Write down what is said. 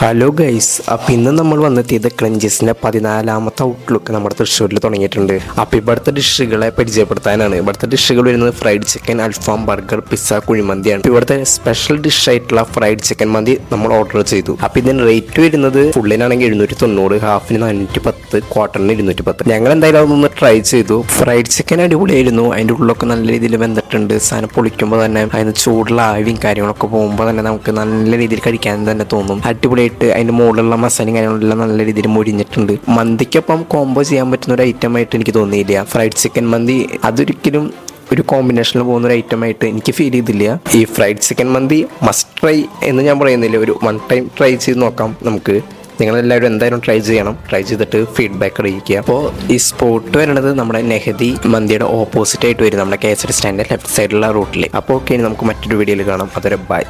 Hello guys, അപ്പോൾ ഇന്ന് നമ്മൾ വന്നെത്തിയത് ക്ലഞ്ചസിൻ്റെ 14ാമത്തെ ഔട്ട്ലുക്ക് നമ്മുടെ തൃശ്ശൂരിൽ തുടങ്ങിയിട്ടുണ്ട്. അപ്പോൾ ഇവിടുത്തെ ഡിഷുകളെ പരിചയപ്പെടുത്താനാണ്. ഇവിടുത്തെ ഡിഷുകൾ വരുന്നത് ഫ്രൈഡ് ചിക്കൻ, അൽഫാം, ബർഗർ, പിസ്സ, കുഴിമന്തിയാണ്. ഇവിടുത്തെ സ്പെഷ്യൽ ഡിഷായിട്ടുള്ള ഫ്രൈഡ് ചിക്കൻ മന്തി നമ്മൾ ഓർഡർ ചെയ്തു. അപ്പോൾ ഇതിന് റേറ്റ് വരുന്നത് ഫുള്ളിനാണെങ്കിൽ 790, ഹാഫിന് 410, ക്വാർട്ടറിന് 210. ഞങ്ങൾ എന്തായാലും അതൊന്ന് ട്രൈ ചെയ്തു. ഫ്രൈഡ് ചിക്കൻ അടിപൊളിയായിരുന്നു. അതിൻ്റെ ഉള്ളിലൊക്കെ നല്ല രീതിയിൽ വെന്തിട്ടുണ്ട്. സാധനം പൊളിക്കുമ്പോൾ തന്നെ അതിന് ചൂടുള്ള ആവിയും കാര്യങ്ങളൊക്കെ പോകുമ്പോൾ തന്നെ നമുക്ക് നല്ല രീതിയിൽ കഴിക്കാൻ തന്നെ തോന്നും. അടിപൊളിയായിട്ട് അതിൻ്റെ മുകളിലുള്ള മസാലയും കാര്യങ്ങളെല്ലാം നല്ല രീതിയിൽ മുരിഞ്ഞിട്ടുണ്ട്. മന്തിക്കൊപ്പം കോംബോ ചെയ്യാൻ പറ്റുന്ന ഒരു ഐറ്റം ആയിട്ട് എനിക്ക് തോന്നിയില്ല. ഫ്രൈഡ് ചിക്കൻ മന്തി അതൊരിക്കലും ഒരു കോമ്പിനേഷനിൽ പോകുന്ന ഒരു ഐറ്റം ആയിട്ട് എനിക്ക് ഫീൽ ചെയ്തില്ല. ഈ ഫ്രൈഡ് ചിക്കൻ മന്തി മസ്റ്റ് ട്രൈ എന്ന് ഞാൻ പറയുന്നില്ല, ഒരു 1 ടൈം ട്രൈ ചെയ്ത് നോക്കാം നമുക്ക്. നിങ്ങളെല്ലാവരും എന്തായാലും ട്രൈ ചെയ്യണം. ട്രൈ ചെയ്തിട്ട് ഫീഡ്ബാക്ക് അറിയിക്കുക. അപ്പോൾ ഈ സ്പോട്ട് വരുന്നത് നമ്മുടെ നെഹദി മന്തിയുടെ ഓപ്പോസിറ്റ് ആയിട്ട് വരും, നമ്മുടെ KSR സ്റ്റാൻഡിൻ്റെ ലെഫ്റ്റ് സൈഡിലുള്ള റൂട്ടിൽ. അപ്പോൾ ഓക്കെ, നമുക്ക് മറ്റൊരു വീഡിയോയിൽ കാണാം. അതൊരു ബൈ.